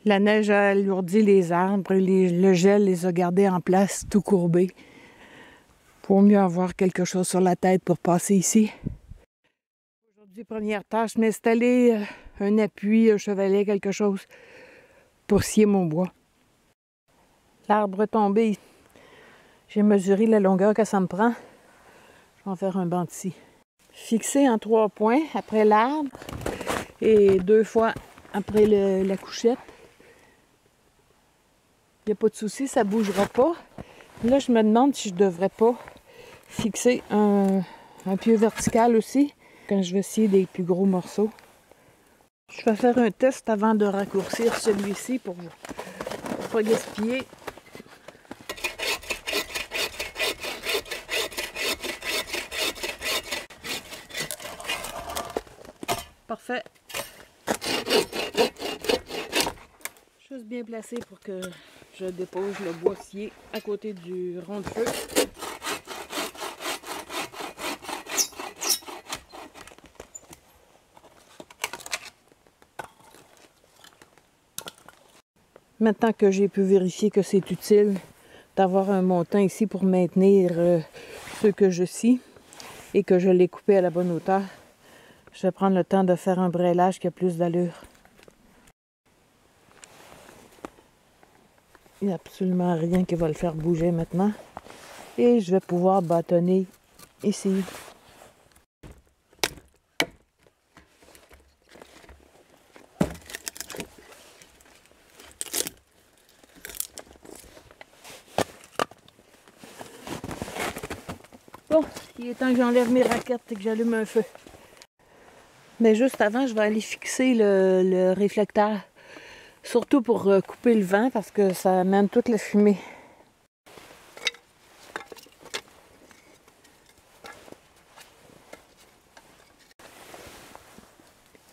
La neige a alourdi les arbres, le gel les a gardés en place, tout courbés. Pour mieux avoir quelque chose sur la tête pour passer ici. Aujourd'hui, première tâche, m'installer un appui, un chevalet, quelque chose pour scier mon bois. L'arbre est tombé. J'ai mesuré la longueur que ça me prend. Je vais en faire un banc ici. Fixé en 3 points après l'arbre et 2 fois après la couchette. Il n'y a pas de souci, ça ne bougera pas. Là, je me demande si je ne devrais pas fixer un pieu vertical aussi quand je vais scier des plus gros morceaux. Je vais faire un test avant de raccourcir celui-ci pour ne pas gaspiller. Parfait. Juste bien placé pour que je dépose le bois scié à côté du rond de feu. Maintenant que j'ai pu vérifier que c'est utile d'avoir un montant ici pour maintenir ce que je scie et que je l'ai coupé à la bonne hauteur, je vais prendre le temps de faire un brêlage qui a plus d'allure. Il n'y a absolument rien qui va le faire bouger maintenant. Et je vais pouvoir bâtonner ici. Bon, il est temps que j'enlève mes raquettes et que j'allume un feu. Mais juste avant, je vais aller fixer le réflecteur. Surtout pour couper le vent parce que ça amène toute la fumée.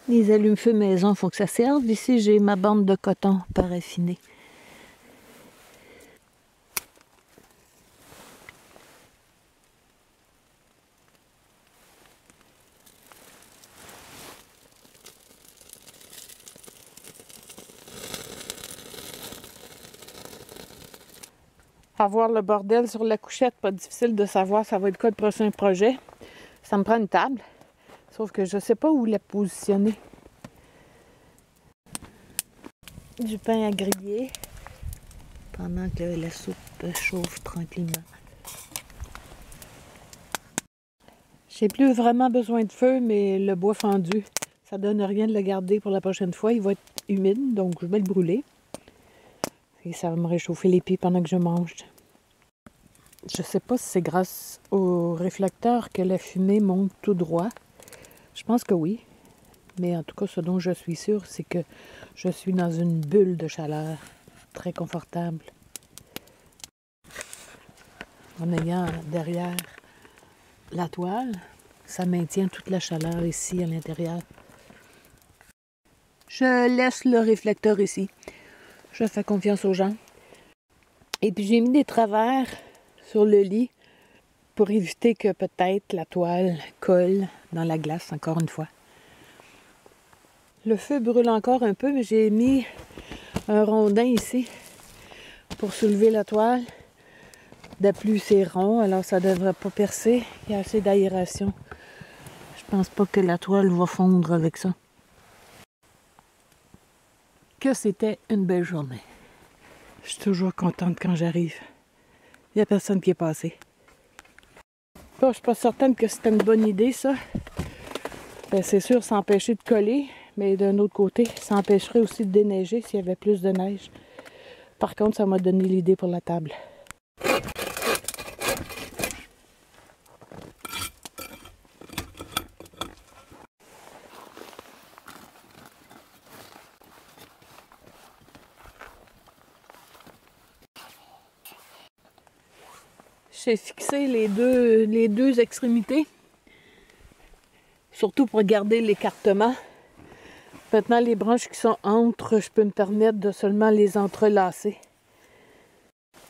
Les allumes-feu maison, il faut que ça serve. Ici, j'ai ma bande de coton paraffinée. Avoir le bordel sur la couchette, pas difficile de savoir ça va être quoi le prochain projet. Ça me prend une table, sauf que je ne sais pas où la positionner. Du pain à griller pendant que la soupe chauffe tranquillement. J'ai plus vraiment besoin de feu, mais le bois fendu, ça donne rien de le garder pour la prochaine fois. Il va être humide, donc je vais le brûler. Et ça va me réchauffer les pieds pendant que je mange. Je sais pas si c'est grâce au réflecteur que la fumée monte tout droit. Je pense que oui. Mais en tout cas, ce dont je suis sûre, c'est que je suis dans une bulle de chaleur très confortable. En ayant derrière la toile, ça maintient toute la chaleur ici à l'intérieur. Je laisse le réflecteur ici. Je fais confiance aux gens. Et puis j'ai mis des travers sur le lit pour éviter que peut-être la toile colle dans la glace encore une fois. Le feu brûle encore un peu, mais j'ai mis un rondin ici pour soulever la toile. De plus, c'est rond, alors ça ne devrait pas percer. Il y a assez d'aération. Je pense pas que la toile va fondre avec ça. Que c'était une belle journée. Je suis toujours contente quand j'arrive. Il n'y a personne qui est passé. Bon, je ne suis pas certaine que c'était une bonne idée, ça. Ben, c'est sûr, ça empêchait de coller, mais d'un autre côté, ça empêcherait aussi de déneiger s'il y avait plus de neige. Par contre, ça m'a donné l'idée pour la table. J'ai fixé les deux extrémités, surtout pour garder l'écartement. Maintenant, les branches qui sont entre, je peux me permettre de seulement les entrelacer.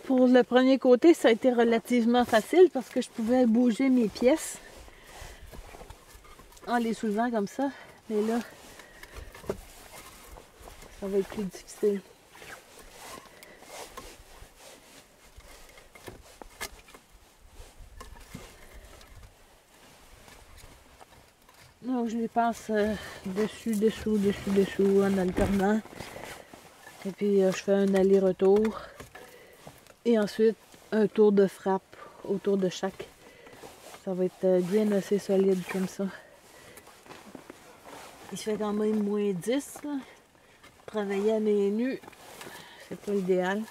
Pour le premier côté, ça a été relativement facile parce que je pouvais bouger mes pièces en les soulevant comme ça. Mais là, ça va être plus difficile. Donc je les passe dessus, dessous, dessus, dessous en alternant. Et puis je fais un aller-retour. Et ensuite un tour de frappe autour de chaque. Ça va être bien assez solide comme ça. Il fait quand même -10. Là. Travailler à main nue, c'est pas l'idéal.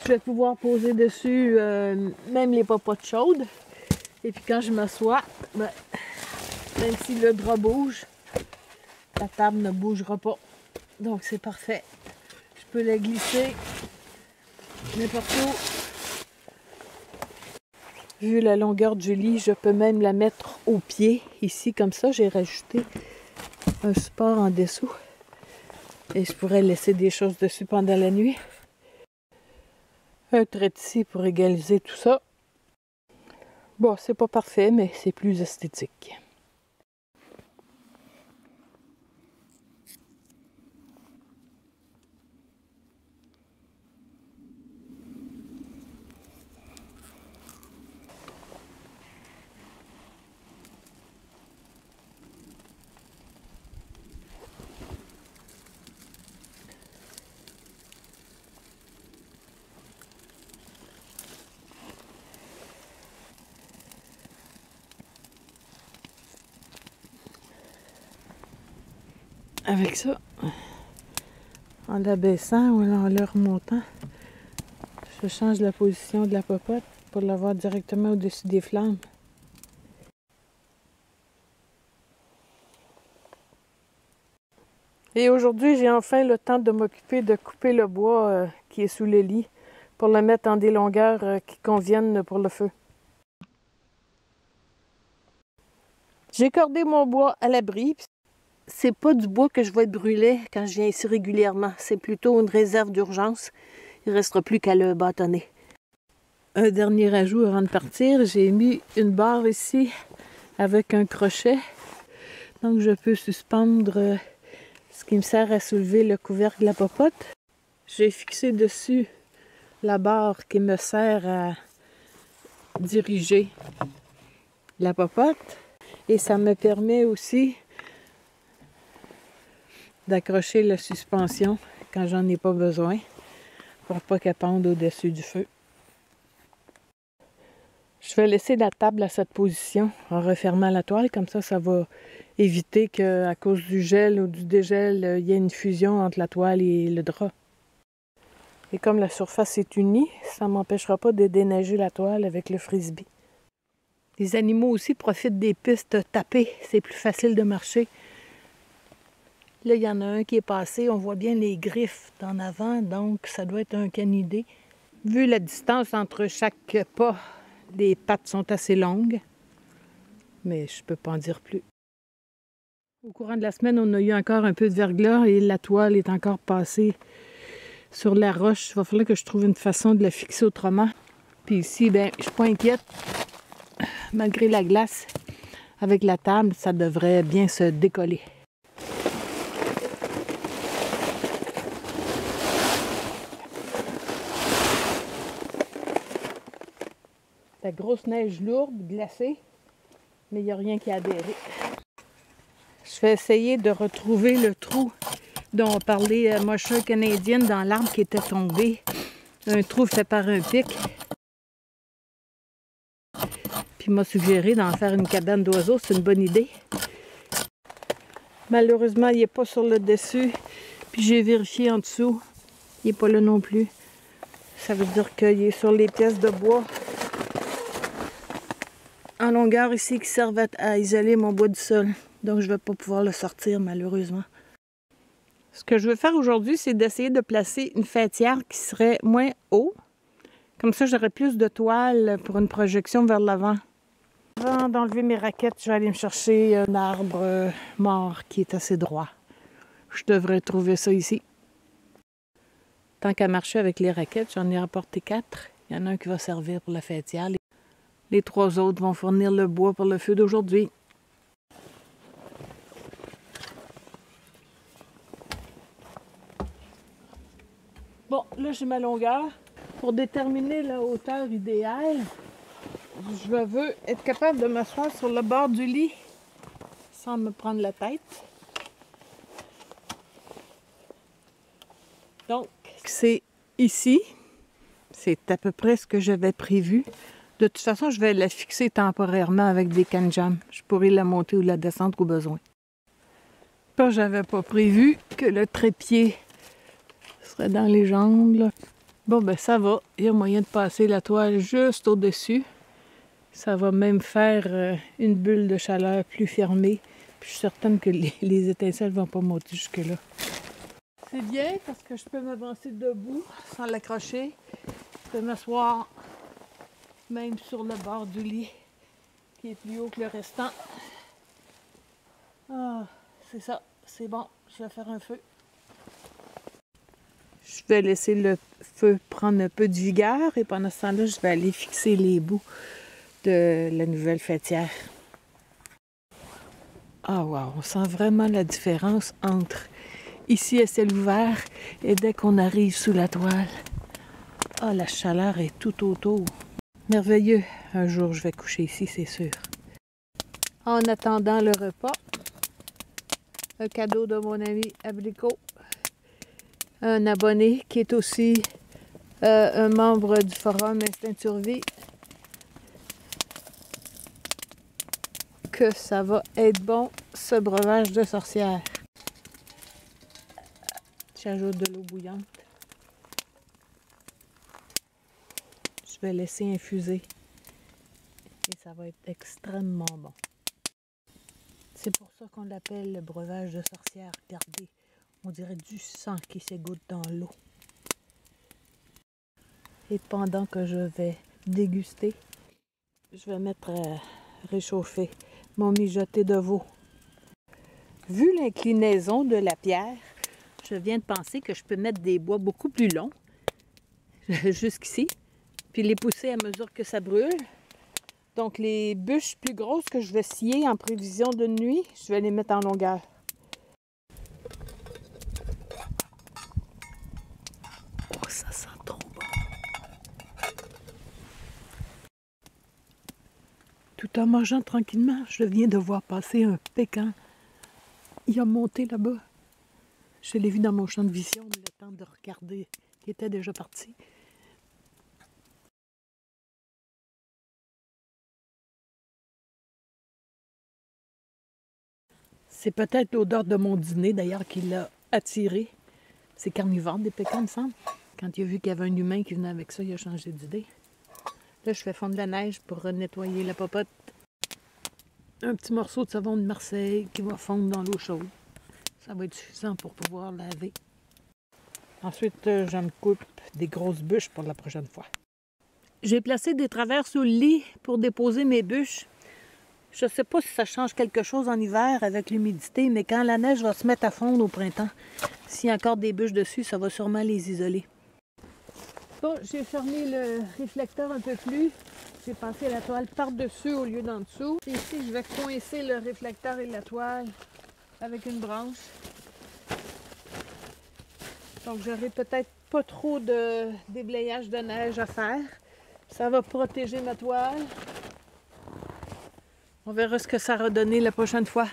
Je vais pouvoir poser dessus même les popotes chaudes. Et puis quand je m'assois, ben, même si le drap bouge, la table ne bougera pas. Donc c'est parfait. Je peux la glisser n'importe où. Vu la longueur du lit, je peux même la mettre au pied. Ici, comme ça, j'ai rajouté un support en dessous. Et je pourrais laisser des choses dessus pendant la nuit. Un trait ici pour égaliser tout ça. Bon, c'est pas parfait, mais c'est plus esthétique. Avec ça, en l'abaissant ou en le remontant, je change la position de la popote pour l'avoir directement au-dessus des flammes. Et aujourd'hui, j'ai enfin le temps de m'occuper de couper le bois qui est sous le lit pour le mettre en des longueurs qui conviennent pour le feu. J'ai cordé mon bois à l'abri. C'est pas du bois que je vais brûler quand je viens ici régulièrement. C'est plutôt une réserve d'urgence. Il ne restera plus qu'à le bâtonner. Un dernier ajout avant de partir, j'ai mis une barre ici avec un crochet. Donc je peux suspendre ce qui me sert à soulever le couvercle de la popote. J'ai fixé dessus la barre qui me sert à diriger la popote. Et ça me permet aussi d'accrocher la suspension quand j'en ai pas besoin pour pas qu'elle pende au-dessus du feu. Je vais laisser la table à cette position en refermant la toile, comme ça va éviter qu'à cause du gel ou du dégel, il y ait une fusion entre la toile et le drap. Et comme la surface est unie, ça ne m'empêchera pas de déneiger la toile avec le frisbee. Les animaux aussi profitent des pistes tapées, c'est plus facile de marcher. Là, il y en a un qui est passé, on voit bien les griffes d'en avant, donc ça doit être un canidé. Vu la distance entre chaque pas, les pattes sont assez longues, mais je ne peux pas en dire plus. Au courant de la semaine, on a eu encore un peu de verglas et la toile est encore passée sur la roche. Il va falloir que je trouve une façon de la fixer autrement. Puis ici, ben, je ne suis pas inquiète. Malgré la glace, avec la table, ça devrait bien se décoller. La grosse neige lourde, glacée, mais il n'y a rien qui a adhéré. Je vais essayer de retrouver le trou dont on parlait mocheur canadienne dans l'arbre qui était tombé. Un trou fait par un pic. Puis il m'a suggéré d'en faire une cabane d'oiseaux, c'est une bonne idée. Malheureusement, il n'est pas sur le dessus. Puis j'ai vérifié en dessous, il n'est pas là non plus. Ça veut dire qu'il est sur les pièces de bois en longueur ici qui servent à isoler mon bois du sol. Donc je ne vais pas pouvoir le sortir malheureusement. Ce que je veux faire aujourd'hui, c'est d'essayer de placer une fêtière qui serait moins haut. Comme ça, j'aurais plus de toile pour une projection vers l'avant. Avant d'enlever mes raquettes, je vais aller me chercher un arbre mort qui est assez droit. Je devrais trouver ça ici. Tant qu'à marcher avec les raquettes, j'en ai apporté 4. Il y en a un qui va servir pour la fêtière. Les 3 autres vont fournir le bois pour le feu d'aujourd'hui. Bon, là j'ai ma longueur. Pour déterminer la hauteur idéale, je veux être capable de m'asseoir sur le bord du lit sans me prendre la tête. Donc, c'est ici. C'est à peu près ce que j'avais prévu. De toute façon, je vais la fixer temporairement avec des cannes-jam. Je pourrais la monter ou la descendre au besoin. J'avais pas prévu que le trépied serait dans les jambes, là. Bon, ben ça va. Il y a moyen de passer la toile juste au-dessus. Ça va même faire une bulle de chaleur plus fermée. Puis je suis certaine que les étincelles vont pas monter jusque-là. C'est bien parce que je peux m'avancer debout sans l'accrocher. Je peux m'asseoir même sur le bord du lit qui est plus haut que le restant. Ah, c'est ça. C'est bon. Je vais faire un feu. Je vais laisser le feu prendre un peu de vigueur et pendant ce temps-là, je vais aller fixer les bouts de la nouvelle fêtière. Ah wow, on sent vraiment la différence entre ici à ciel ouvert et dès qu'on arrive sous la toile. Ah, la chaleur est tout autour. Merveilleux. Un jour, je vais coucher ici, c'est sûr. En attendant le repas, un cadeau de mon ami Abricot, un abonné qui est aussi un membre du forum Instinct de survie. Que ça va être bon, ce breuvage de sorcière. J'ajoute de l'eau bouillante. Je vais laisser infuser. Et ça va être extrêmement bon. C'est pour ça qu'on l'appelle le breuvage de sorcière. Regardez, on dirait du sang qui s'égoutte dans l'eau. Et pendant que je vais déguster, je vais mettre à réchauffer mon mijoté de veau. Vu l'inclinaison de la pierre, je viens de penser que je peux mettre des bois beaucoup plus longs, jusqu'ici, puis les pousser à mesure que ça brûle. Donc les bûches plus grosses que je vais scier en prévision de nuit, je vais les mettre en longueur. Oh, ça sent trop bon! Tout en mangeant tranquillement, je viens de voir passer un pécan. Il a monté là-bas. Je l'ai vu dans mon champ de vision, le temps de regarder. Il était déjà parti. C'est peut-être l'odeur de mon dîner, d'ailleurs, qui l'a attiré. C'est carnivore, des pécans, il me semble. Quand il a vu qu'il y avait un humain qui venait avec ça, il a changé d'idée. Là, je fais fondre la neige pour nettoyer la popote. Un petit morceau de savon de Marseille qui va fondre dans l'eau chaude. Ça va être suffisant pour pouvoir laver. Ensuite, je me coupe des grosses bûches pour la prochaine fois. J'ai placé des travers sous le lit pour déposer mes bûches. Je ne sais pas si ça change quelque chose en hiver avec l'humidité, mais quand la neige va se mettre à fondre au printemps, s'il y a encore des bûches dessus, ça va sûrement les isoler. Bon, j'ai fermé le réflecteur un peu plus. J'ai passé la toile par-dessus au lieu d'en dessous. Ici, je vais coincer le réflecteur et la toile avec une branche. Donc, j'aurai peut-être pas trop de déblayage de neige à faire. Ça va protéger ma toile. On verra ce que ça va donner la prochaine fois.